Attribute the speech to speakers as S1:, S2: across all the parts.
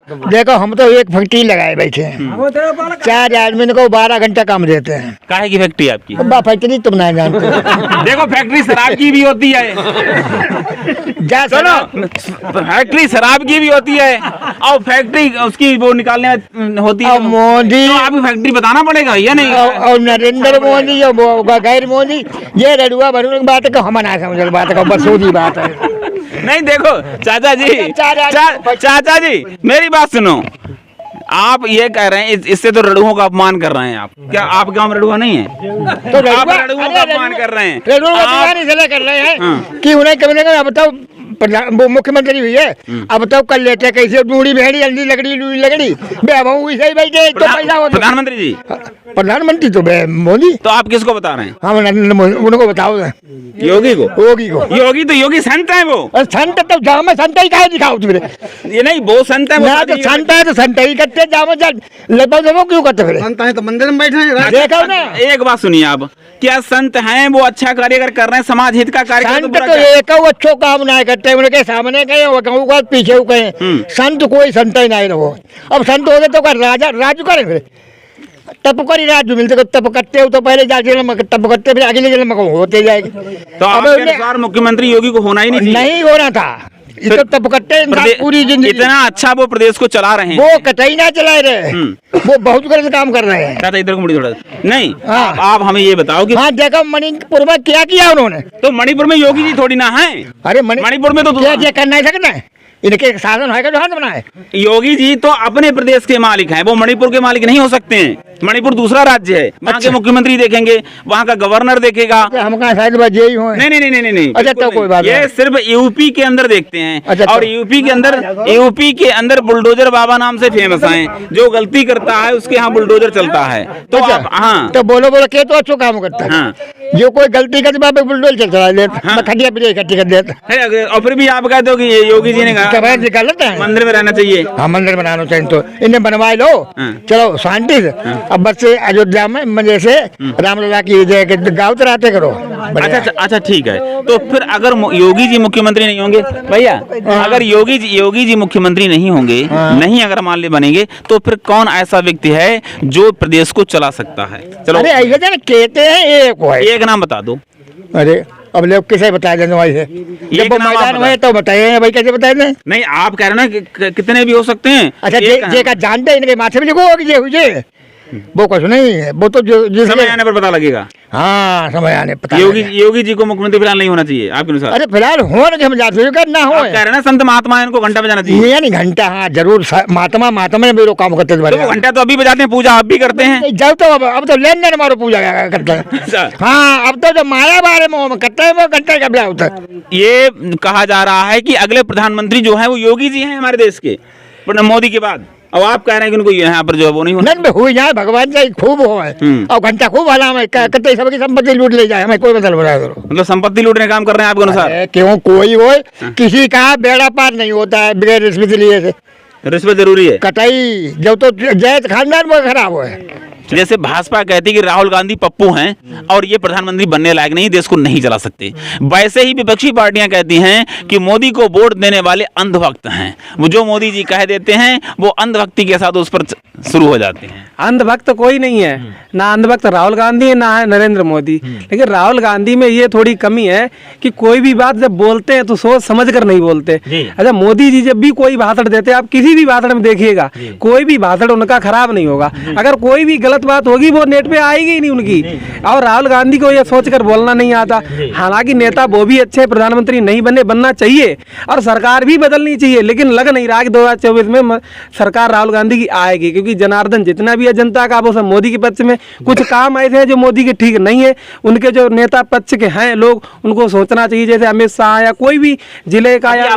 S1: देखो हम तो एक फैक्ट्री लगाए बैठे हैं, 4 आदमी को 12 घंटा काम देते हैं।
S2: काहे की फैक्ट्री आपकी?
S1: फैक्ट्री तुम नहीं जानते।
S2: देखो फैक्ट्री शराब की भी होती है, सुनो फैक्ट्री शराब की भी होती है और फैक्ट्री उसकी वो निकालने में होती है।
S1: मोदी
S2: तो आपको फैक्ट्री बताना पड़ेगा या नहीं?
S1: और नरेंद्र मोदी और गैर मोदी ये रडुआ भरुआ की बात को हम ना समझ बात को बसूदी बात है।
S2: नहीं देखो चाचा जी, चाचा जी मेरी बात सुनो, आप ये कह रहे हैं इससे तो रड़ुओं का अपमान कर रहे हैं आप। क्या आप गांव में रड़ुआ नहीं है?
S1: तो
S2: आप रड़ुओं का अपमान कर रहे हैं।
S1: इसलिए कर रहे हैं कि उन्हें कभी ना बताओ वो मुख्यमंत्री हुई है, अब तो कर लेते कैसे डूड़ी भेड़ी जल्दी लकड़ी लूड़ी लकड़ी सही बैठे तो पैसा
S2: प्रधानमंत्री जी,
S1: प्रधानमंत्री तो मोदी।
S2: तो आप किसको बता रहे हैं?
S1: हम नरेंद्र मोदी उनको बताओ,
S2: योगी को। योगी तो योगी संत है वो।
S1: संत तो जाओ मैं संत ही कहा दिखाओ तुमने।
S2: ये नहीं वो संत है,
S1: ना तो संत है तो संत ही करते जाओ लगभग क्यों करते फिर?
S3: संत है तो मंदिर में बैठे हैं।
S1: देखो ना,
S2: एक बात सुनिए आप, क्या संत हैं वो अच्छा कार्य अगर कर रहे हैं, समाज हित का कार्य?
S1: संत तो एक अच्छो काम नहीं करते, उनके सामने कहे वो कहूँ का पीछे कहे। संत कोई संत ही नहीं रहो। अब संत होते तो राजा राजू करे फिर तप करी राजू मिलते तप करते हो तो पहले जाके तप करते फिर अगले जन्म को होते जाएगी।
S2: तो आपके अनुसार मुख्यमंत्री योगी को होना ही नहीं
S1: होना था। तो तप करते पूरी जिंदगी
S2: इतना अच्छा वो प्रदेश को चला रहे हैं,
S1: वो कतई ना चला रहे, वो बहुत गलत काम कर रहे हैं।
S2: इधर को मुड़ी थोड़ा नहीं।
S1: हाँ।
S2: आप हमें ये बताओ कि
S1: हाँ देखो मणिपुर में क्या किया उन्होंने?
S2: तो मणिपुर में योगी जी थोड़ी ना है।
S1: अरे
S2: मणिपुर में तो
S1: क्या कर नहीं सकना है, इनके शासन है जो हाथ बनाए।
S2: योगी जी तो अपने प्रदेश के मालिक हैं, वो मणिपुर के मालिक नहीं हो सकते हैं। मणिपुर दूसरा राज्य है, वहाँ के मुख्यमंत्री देखेंगे, वहाँ का गवर्नर देखेगा।
S1: हम कहाँ शायद बजे ही हो?
S2: नहीं।
S1: अच्छा तो कोई बात
S2: ये सिर्फ यूपी के अंदर देखते हैं।
S1: अच्छा,
S2: और यूपी के अंदर बुलडोजर बाबा नाम से फेमस हैं। जो गलती करता है उसके यहाँ बुलडोजर चलता है। तो हाँ
S1: तो बोलो के तो अच्छा काम करता है। जो कोई गलती करते बाबा बुलडोजर चला लेता, खटिया पिटिया इकट्ठी कर देता।
S2: और फिर भी आप कहते हो कि ये योगी जी ने कहा मंदिर में रहना चाहिए।
S1: हाँ मंदिर बनाना चाहिए, तो इन्हें बनवाए लो, चलो शांति से। अब बस से अयोध्या में मजे से रामलला की जय गाँव चलाते करो।
S2: अच्छा ठीक है। तो फिर अगर योगी जी मुख्यमंत्री नहीं होंगे भैया, अगर योगी जी मुख्यमंत्री नहीं होंगे, नहीं अगर मान ले बनेंगे, तो फिर कौन ऐसा व्यक्ति है जो प्रदेश को चला सकता है? चलो
S1: अरे ऐसे कहते हैं
S2: एक नाम बता दो।
S1: अरे अब लोग किसे बताया जाने वाले है, जब वो मैदान में तो बताइए भाई, कैसे बताए? नहीं
S2: आप कह रहे हैं ना कितने भी हो सकते हैं।
S1: अच्छा जे का जानते इनके माथे में लिखो ये वो कुछ नहीं है, वो तो जो
S2: समय आने पर पता लगेगा।
S1: हाँ समय आने पता।
S2: योगी जी को मुख्यमंत्री फिलहाल नहीं होना चाहिए आपके अनुसार?
S1: अरे फिलहाल हो ना, हम जाते ना हो
S2: कह रहे ना संत महात्मा इनको घंटा बजाना चाहिए।
S1: ये नहीं घंटा, हाँ जरूर महात्मा में लोग काम करते थे।
S2: तो घंटा तो अभी बजाते हैं, पूजा आप भी करते हैं।
S1: जब तो अब तो लेन देन मारो पूजा करते हैं। हाँ अब तो जो माया बारे में करते हैं वो घंटे का होता है। ये
S2: कहा जा रहा है कि अगले प्रधानमंत्री जो है वो योगी जी हैं हमारे देश के, मोदी के बाद। अब आप कह रहे हैं कि उनको यहाँ पर जो है वो नहीं होना। नहीं हुई जाए, भगवान से खूब हो और घंटा खूब वाला में कते सबकी संपत्ति लूट ले जाए, हमें कोई मतलब मतलब संपत्ति लूटने का काम कर रहे हैं आपके अनुसार? क्यों कोई हो, किसी का बेड़ा पार नहीं होता है बिना रिश्वत लिए से। रिश्वत जरूरी है
S1: कतई, जब तो जय खानदान वो खराब हो है।
S2: जैसे भाजपा कहती है कि राहुल गांधी पप्पू हैं और ये प्रधानमंत्री बनने लायक नहीं, देश को नहीं चला सकते, वैसे ही विपक्षी पार्टियां कहती हैं कि मोदी को वोट देने वाले अंधभक्त हैं। वो जो मोदी जी कह देते हैं वो अंधभक्ति के साथ उस पर शुरू हो जाते हैं।
S3: अंधभक्त कोई नहीं है, ना अंधभक्त राहुल गांधी है ना है नरेंद्र मोदी। लेकिन राहुल गांधी में ये थोड़ी कमी है कि कोई भी बात जब बोलते हैं तो सोच समझ कर नहीं बोलते। अच्छा मोदी जी जब भी कोई भाषण देते हैं, आप किसी भी भाषण में देखिएगा, कोई भी भाषण उनका खराब नहीं होगा। अगर कोई भी गलत बात होगी वो नेट पे आएगी ही नहीं उनकी। और राहुल गांधी को यह सोच कर बोलना नहीं आता। हालांकि नेता वो भी अच्छे, प्रधानमंत्री नहीं बनना चाहिए और सरकार भी बदलनी चाहिए, लेकिन लग नहीं रहा कि 2024 में सरकार राहुल गांधी की आएगी, क्योंकि जनार्दन जितना भी है जनता का वो सब मोदी के पक्ष में। कुछ काम ऐसे हैं जो मोदी के ठीक नहीं है, उनके जो नेता पक्ष के हैं लोग, उनको सोचना चाहिए। जैसे अमित शाह या कोई भी जिले का, या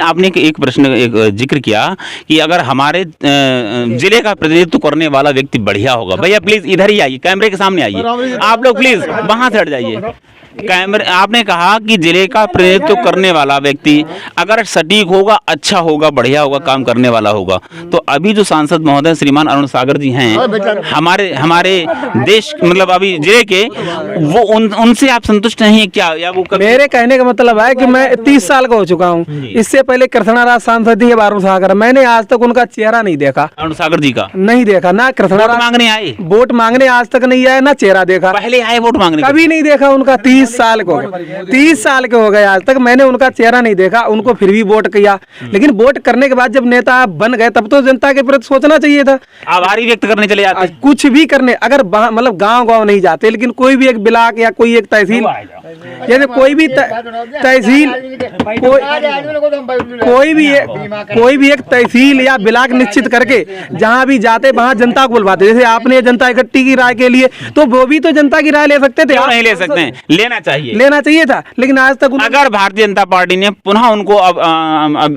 S2: आपने एक प्रश्न एक जिक्र किया कि अगर हमारे जिले का प्रतिनिधित्व करने वाला व्यक्ति बढ़िया होगा, भैया प्लीज इधर ही आइए, कैमरे के सामने आइए आप लोग, प्लीज वहां से हट जाइए। कैमरे, आपने कहा कि जिले का प्रतिनिधित्व करने वाला व्यक्ति अगर सटीक होगा, अच्छा होगा, बढ़िया होगा, काम करने वाला होगा, तो अभी जो सांसद महोदय श्रीमान अरुण सागर जी हैं हमारे देश मतलब अभी जिले के, वो उनसे आप संतुष्ट नहीं है क्या? या वो
S3: मेरे कहने का मतलब है कि मैं 30 साल का हो चुका हूँ। इससे पहले कृष्णाराज सांसद थे अरुण सागर, मैंने आज तक उनका चेहरा नहीं देखा।
S2: अरुण सागर जी का
S3: नहीं देखा ना, कृष्णाराज
S2: मांगने आए,
S3: वोट मांगने आज तक नहीं आए, ना चेहरा देखा।
S2: पहले आए वोट मांगने,
S3: कभी नहीं देखा उनका। 30 साल को 30 साल के हो गए, आज तक मैंने उनका चेहरा नहीं देखा। उनको फिर भी वोट किया, लेकिन वोट करने के बाद जब नेता बन गए तब तो जनता के प्रति सोचना चाहिए था।
S2: आभारी व्यक्त करने चले जाते,
S3: कुछ भी करने, अगर मतलब गांव नहीं जाते, लेकिन कोई भी एक ब्लॉक या कोई एक तहसील, जैसे कोई भी तहसील, कोई भी एक तहसील या ब्लॉक निश्चित करके जहां भी जाते वहां जनता को बुलवाते। जैसे आपने जनता इकट्ठी की राय के लिए, तो वो भी तो जनता की राय ले सकते थे।
S2: नहीं ले सकते हैं, लेना चाहिए
S3: था, लेकिन आज तक
S2: अगर भारतीय जनता पार्टी ने पुनः उनको अब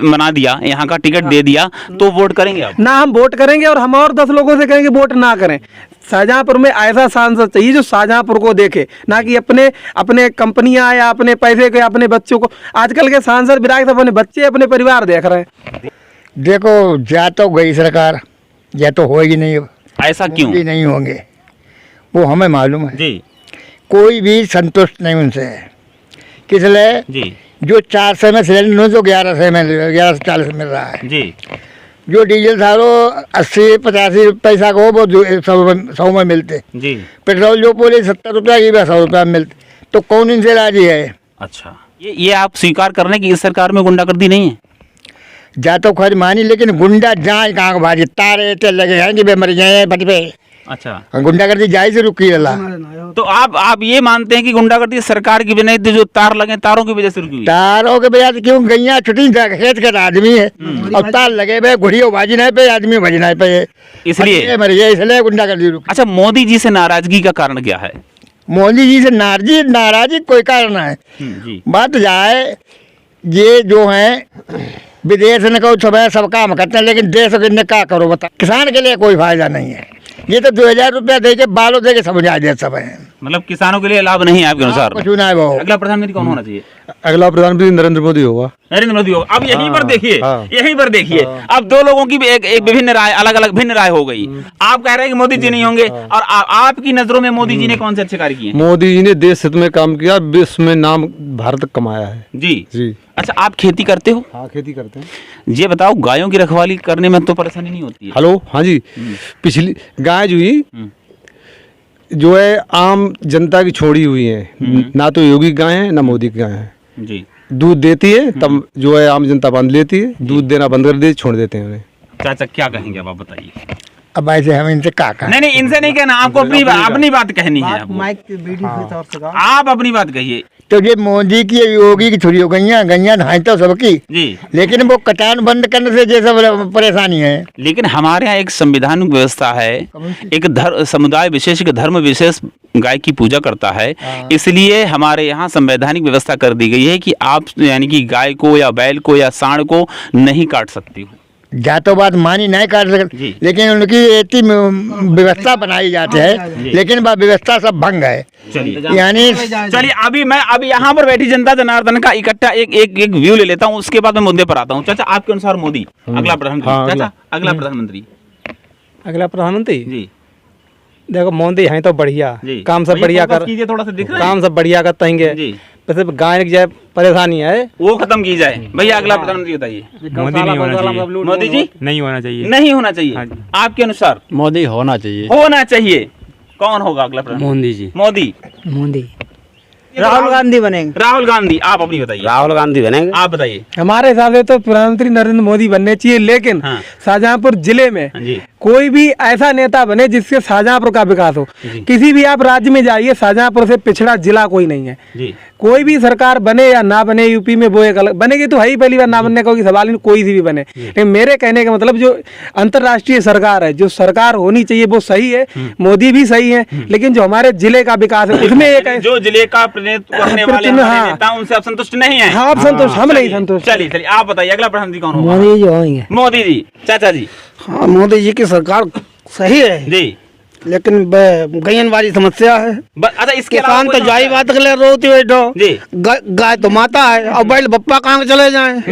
S2: बना दिया, यहाँ का टिकट दे दिया, तो वोट करेंगे अब?
S3: ना हम वोट करेंगे, और हम और 10 लोगों से कहेंगे वोट ना करें। शाहजहांपुर में ऐसा सांसद चाहिए जो शाहजहांपुर को देखे, ना कि अपने कंपनियां या अपने पैसे को या अपने बच्चों को। आजकल के सांसद विधायक सब अपने बच्चे अपने परिवार देख रहे हैं।
S1: देखो, या तो गई सरकार या तो होगी नहीं।
S2: ऐसा क्यों
S1: नहीं होंगे वो हमें मालूम है
S2: जी।
S1: कोई भी संतुष्ट नहीं उनसे है। किस लिए
S2: जी? जो
S1: 400 में सिलेंडर जो 1100 में 1140 मिल रहा है
S2: जी,
S1: जो डीजल था वो 80-85 पैसा को वो 100 में मिलते
S2: जी,
S1: पेट्रोल जो पूरे 70 रुपया की 100 रुपया में मिलते, तो कौन इनसे राजी है?
S2: अच्छा, ये आप स्वीकार कर रहे हैं कि इस सरकार में गुंडागर्दी नहीं है?
S1: जा तो खैर मानी, लेकिन गुंडा जहाँ कहाँ को भाजी तारे ते लगे हैं कि वे मर जाए बट पे।
S2: अच्छा,
S1: गुंडागर्दी जाए से रुकी रहा।
S2: तो आप ये मानते हैं कि गुंडागर्दी सरकार की वजह से, जो तार लगे तारों की वजह से रुकी हुई?
S1: तारों के वजह से क्यों? गैया छुट्टी खेत के आदमी है और तार लगे हुए घुड़ियों बाजी नहीं पे, आदमी भजना पे,
S2: इसलिए
S1: मर गए, इसलिए गुंडागर्दी रुकी।
S2: अच्छा, मोदी जी से नाराजगी का कारण क्या है?
S1: मोदी जी से नाराजगी कोई कारण है
S2: जी।
S1: बात जाए, ये जो है विदेश ने कहो सब काम करते हैं, लेकिन देश के क्या करो बता? किसान के लिए कोई फायदा नहीं है। ये तो 2000 रुपया दे के बालों दे के समझा दे सब है।
S2: मतलब किसानों के लिए लाभ नहीं है आपके अनुसार?
S1: कुछ ना है वो।
S2: अगला प्रधानमंत्री कौन होना चाहिए?
S4: अगला प्रधानमंत्री नरेंद्र मोदी होगा।
S2: नरेंद्र मोदी होगा। अब यहीं पर देखिए,
S4: हाँ।
S2: यहीं पर देखिए, अब दो लोगों की भी एक विभिन्न राय, अलग अलग भिन्न राय हो गई। आप कह रहे हैं कि मोदी जी नहीं होंगे, और आपकी नजरों में मोदी जी ने कौन से अच्छे कार्य किए?
S4: मोदी जी ने देश हित में काम किया, विश्व में नाम भारत कमाया है।
S2: जी। अच्छा, आप खेती करते हो?
S4: हाँ, खेती करते हैं।
S2: ये बताओ, गायों की रखवाली करने में तो परेशानी नहीं होती है?
S4: हेलो, हाँ जी। पिछली गाय जो हुई जो है आम जनता की छोड़ी हुई है, ना तो योगी गाय है ना मोदी की गाय है
S2: जी।
S4: दूध देती है तब जो है आम जनता बंद लेती है, दूध देना बंद कर देती, छोड़ देते हैं उन्हें।
S2: चाचा क्या कहेंगे अब आप बताइए?
S1: अब ऐसे हम इनसे का
S2: नहीं, इनसे नहीं कहना, आपको अपनी बात कहनी है। आप अपनी बात कहिए।
S1: तो ये मोदी की योगी की छुरी हो गैया नहाई तो सबकी
S2: जी,
S1: लेकिन वो कटान बंद करने से ये सब परेशानी है।
S2: लेकिन हमारे यहाँ एक संवैधानिक व्यवस्था है, एक समुदाय विशेष के धर्म विशेष गाय की पूजा करता है, इसलिए हमारे यहाँ संवैधानिक व्यवस्था कर दी गई है कि आप यानी कि गाय को या बैल को या सांड को नहीं काट सकती हो।
S1: जातो बात मानी नहीं काट सकते, लेकिन उनकी ऐसी व्यवस्था बनाई जाती है, लेकिन वह व्यवस्था सब भंग है। यानी
S2: चलिए, अभी यहाँ पर बैठी जनता जनार्दन का इकट्ठा एक व्यू ले लेता हूँ, उसके बाद मैं मुद्दे पर आता हूँ। चाचा, आपके अनुसार मोदी अगला प्रधानमंत्री? चाचा, अगला प्रधानमंत्री?
S3: अगला प्रधानमंत्री
S2: जी,
S3: देखो मोदी है तो बढ़िया काम सब बढ़िया कर,
S2: थोड़ा सा दिख रहा है,
S3: काम सब बढ़िया करते हैं। वैसे गाय की परेशानी है वो
S2: खत्म की जाए। भैया अगला प्रधानमंत्री बताइए।
S5: मोदी नहीं होना चाहिए।
S2: मोदी जी
S5: नहीं होना चाहिए।
S2: नहीं होना चाहिए। आपके अनुसार?
S5: मोदी होना चाहिए।
S2: होना चाहिए। कौन होगा अगला प्रधानमंत्री?
S5: मोदी जी।
S2: मोदी।
S3: राहुल गांधी बनेंगे।
S2: राहुल गांधी। आप अपनी बताइए।
S5: राहुल गांधी बनेंगे।
S2: आप बताइए।
S3: हमारे हिसाब से तो प्रधानमंत्री नरेंद्र मोदी बनने चाहिए, लेकिन शाहजहांपुर जिले में कोई भी ऐसा नेता बने जिससे शाहजहांपुर का विकास हो। किसी भी आप राज्य में जाइए, शाहजहांपुर से पिछड़ा जिला कोई नहीं है। कोई भी सरकार बने या ना बने, यूपी में वो एक अलग बनेगी तो है ही, पहली बार ना बनने का कोई सवाल नहीं, कोई सी भी बने। लेकिन मेरे कहने का मतलब जो अंतर्राष्ट्रीय सरकार है, जो सरकार होनी चाहिए वो सही है, मोदी भी सही है, लेकिन जो हमारे जिले का विकास है उसमें एक
S2: जो जिले का प्रतिनिधित्व करने वाले नेता उनसे आप संतुष्ट नहीं है?
S3: हाँ, आप संतुष्ट, हम नहीं संतुष्ट।
S2: चलिए आप बताइए अगला प्रधानमंत्री कौन होगा?
S3: मोदी जी होंगे।
S2: मोदी जी। चाचा जी?
S3: हाँ, मोदी जी की सरकार सही है
S2: जी।
S6: लेकिन गयन वाली समस्या है।
S2: अच्छा, इसके अलावा
S6: किसान
S2: कोई
S6: तो जाई
S2: समस्या?
S6: बात के लिए रोती बैठो
S2: जी।
S6: गाय तो माता है और बैल बप्पा कहाँ के चले जाए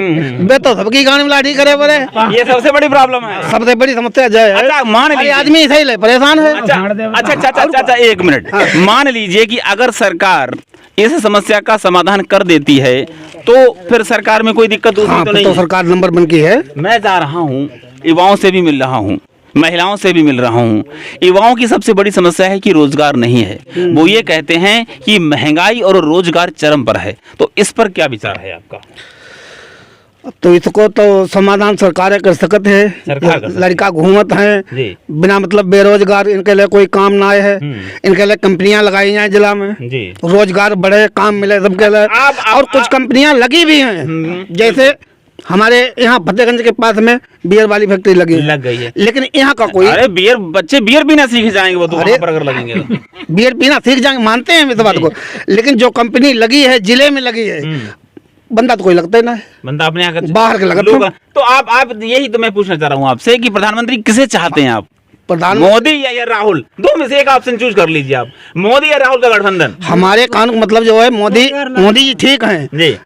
S6: बे तो सबकी गाड़ी में लाठी करे पड़े।
S2: ये सबसे बड़ी प्रॉब्लम है।
S6: सबसे बड़ी समस्या जय है।
S2: अच्छा, मान
S6: अरे
S2: लीजिए
S6: आदमी सही ले परेशान है।
S2: अच्छा, एक मिनट। मान लीजिए कि अगर सरकार इस समस्या का समाधान कर देती है तो फिर सरकार में कोई दिक्कत दूसरी
S6: हाँ,
S2: तो
S6: फिर
S2: नहीं
S6: तो
S2: है।
S6: सरकार नंबर बन की है।
S2: मैं जा रहा हूँ, युवाओं से भी मिल रहा हूँ, महिलाओं से भी मिल रहा हूँ। युवाओं की सबसे बड़ी समस्या है कि रोजगार नहीं है। वो ये कहते हैं कि महंगाई और रोजगार चरम पर है। तो इस पर क्या विचार है आपका?
S6: तो इसको तो समाधान सरकार कर सकते है।
S2: सरकार कर सकती है।
S6: लड़का घूमत है
S2: जी।
S6: बिना मतलब बेरोजगार, इनके लिए कोई काम ना है। इनके लिए कंपनियां लगाई जाए जिला में,
S2: जी।
S6: रोजगार बढ़े, काम मिले सबके लिए। और कुछ कंपनियां लगी भी हैं, जैसे हमारे यहाँ फतेहगंज के पास में बियर वाली फैक्ट्री लगी
S2: है।
S6: लेकिन यहाँ का कोई
S2: अरे बच्चे बियर पीना सीख जाएंगे वो तो
S6: अरे,
S2: वहाँ पर अगर लगेंगे तो।
S6: बियर पीना सीख जाएंगे, मानते हैं इस बात को। लेकिन जो कंपनी लगी है जिले में लगी है, बंदा तो कोई लगता ही ना है,
S2: बंदा अपने यहाँ का
S6: बाहर के लगा
S2: लोग। तो आप यही तो मैं पूछना चाह रहा हूँ आपसे कि प्रधानमंत्री किसे चाहते हैं आप?
S6: प्रधान
S2: मोदी या राहुल? दो में से एक ऑप्शन चूज कर लीजिए आप, मोदी या राहुल का गठबंधन।
S6: हमारे कान का मतलब जो है मोदी जी ठीक हैं
S2: जी।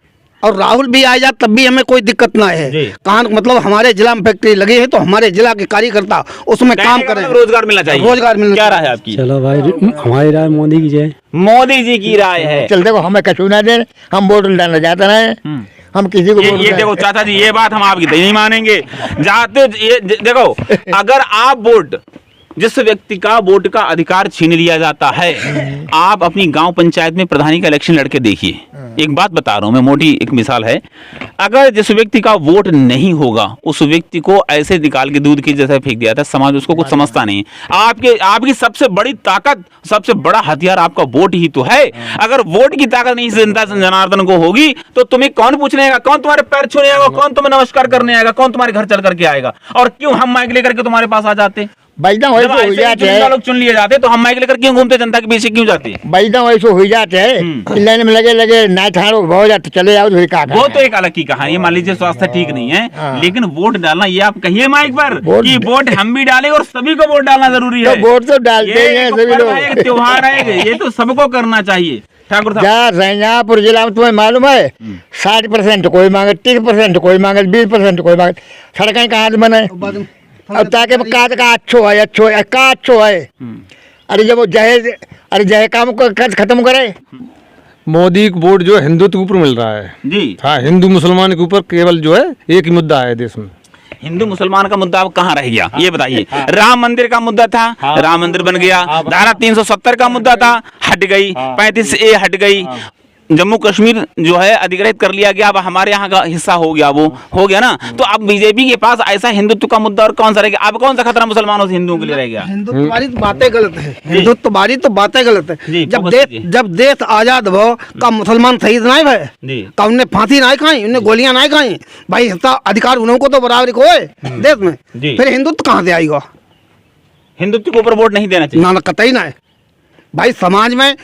S6: और राहुल भी आ जाए तब भी हमें कोई दिक्कत ना है।
S2: जी।
S6: कान का मतलब हमारे जिला में फैक्ट्री लगी है तो हमारे जिला के कार्यकर्ता उसमें काम
S2: कहने का
S6: करें,
S2: मतलब रोजगार मिलना चाहिए।
S6: रोजगार मिलना
S2: क्या राय है आपकी?
S5: चलो भाई, हमारी राय मोदी की जय।
S2: मोदी जी की राय है।
S1: चल देखो, हमें कछु ना दे, हम वोट डालना चाहते रहे, हम किसी को
S2: ये देखो चाचा जी, ये बात हम आपकी तो नहीं मानेंगे। जाते ये देखो, अगर आप वोट, जिस व्यक्ति का वोट का अधिकार छीन लिया जाता है, आप अपनी गांव पंचायत में प्रधानी का इलेक्शन लड़के देखिए। एक बात बता रहा हूं मैं, मोटी एक मिसाल है। अगर जिस व्यक्ति का वोट नहीं होगा उस व्यक्ति को ऐसे निकाल के दूध की जैसे फेंक दिया जाता है, समाज उसको कुछ समझता नहीं है। आपकी सबसे बड़ी ताकत, सबसे बड़ा हथियार आपका वोट ही तो है। अगर वोट की ताकत नहीं जनता जनार्दन को होगी तो तुम्हें कौन पूछने आएगा, कौन तुम्हारे पैर छूने आएगा, कौन तुम्हें नमस्कार करने आएगा, कौन तुम्हारे घर चल करके आएगा? और क्यों हम माइक लेकर के तुम्हारे पास आ जाते?
S1: बैठना वैसे हो जाते हैं,
S2: लोग चुन लिए जाते तो हम माइक लेकर क्यों घूमते, जनता के पीछे क्यों जाते?
S1: बैठना वैसे हो जाते हैं, लाइन में लगे ना ठाड़ो बहुत जाते चले जाओ, फिर क्या
S2: वो तो एक अलग की कहानी है। मान लीजिए स्वास्थ्य ठीक नहीं है,
S1: हाँ।
S2: लेकिन वोट डालना, ये आप कहिए माइक पर
S1: वोट-
S2: कि वोट हम भी डालें और सभी को वोट डालना जरूरी है।
S1: तो वोट तो डालते
S2: ये
S1: ही हैं
S2: एक
S1: सभी
S2: पर्व
S1: लोग।
S2: है, एक त्योहार है, ये तो सबको करना चाहिए। ठाकुर साहब,
S1: क्या शाहजहाँपुर जिला में तुम्हें मालूम है 60% कोई मांगे, 30% कोई मांगे, 20% कोई मांगे। सड़कें कहाँ से बने? अब ताकि का अच्छो है। अरे जब वो जहे काम को खत्म करे।
S4: मोदी को वोट जो है हिंदुत्व के ऊपर मिल रहा है।
S2: जी।
S4: हाँ, हिंदू मुसलमान के ऊपर केवल जो है एक ही मुद्दा है देश में।
S2: हिंदू मुसलमान का मुद्दा अब कहाँ रह गया ये बताइए? राम मंदिर का मुद्दा था, राम मंदिर बन गया। धारा 370 का मुद्दा था, हट गई। 35A हट गई। जम्मू कश्मीर जो है अधिग्रहित कर लिया गया, अब हमारे यहाँ का हिस्सा हो गया, वो हो गया ना। तो अब बीजेपी के पास ऐसा हिंदुत्व का मुद्दा और कौन सा रह गया? अब कौन सा खतरा मुसलमानों से हिंदुओं के लिए रह गया?
S6: हिंदुत्ववादी तो बातें गलत है, हिंदुत्ववादी तो बातें गलत है।
S2: जी,
S6: जब देश आजाद हो का मुसलमान शहीद नहीं भाई,
S2: जी।
S6: का उनने फांसी नहीं खाई, उनने गोलियां नहीं खाई भाई, हिस्सा अधिकार उनको तो बराबर को है देश में।
S2: जी।
S6: फिर हिंदुत्व कहाँ से आएगा?
S2: हिंदुत्व के ऊपर वोट नहीं देना चाहिए।
S6: ना कतई ना है भाई। समाज में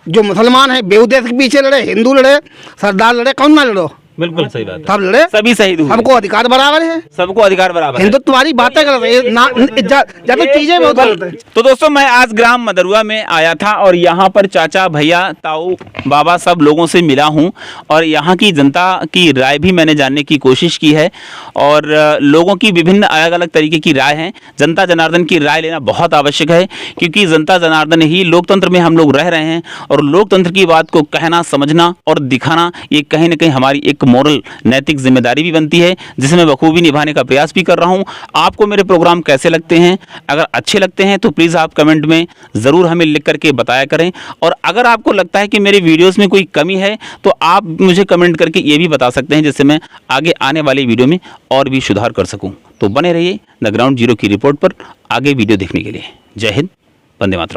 S6: जो मुसलमान है बेउदेश के पीछे लड़े, हिंदू लड़े, सरदार लड़े, कौन ना लड़ो,
S2: बिल्कुल सही बात है।
S6: सब लड़े,
S2: सभी शहीद हुए,
S6: सबको अधिकार बराबर है।
S2: सबको अधिकार बराबर है।
S6: हिंदुत्ववादी बातें गलत है, ज्यादा चीजें बहुत गलत है।
S2: तो दोस्तों, मैं आज ग्राम मदरुआ में आया था और यहाँ पर चाचा, भैया, ताऊ, बाबा सब लोगों से मिला हूँ और यहाँ की जनता की राय भी मैंने जानने की कोशिश की है। और लोगों की विभिन्न अलग अलग तरीके की राय है। जनता जनार्दन की राय लेना बहुत आवश्यक है, क्योंकि जनता जनार्दन ही लोकतंत्र में हम लोग रह रहे हैं और लोकतंत्र की बात को कहना, समझना और दिखाना, ये कहीं ना कहीं हमारी एक मोरल नैतिक जिम्मेदारी भी बनती है, जिसे मैं बखूबी निभाने का प्रयास भी कर रहा हूं। आपको मेरे प्रोग्राम कैसे लगते हैं? अगर अच्छे लगते हैं तो प्लीज़ आप कमेंट में ज़रूर हमें लिख करके बताया करें। और अगर आपको लगता है कि मेरे वीडियोस में कोई कमी है तो आप मुझे कमेंट करके ये भी बता सकते हैं, जिससे मैं आगे आने वाली वीडियो में और भी सुधार कर सकूँ। तो बने रहिए द ग्राउंड जीरो की रिपोर्ट पर आगे वीडियो देखने के लिए। जय हिंद, वंदे मातरम।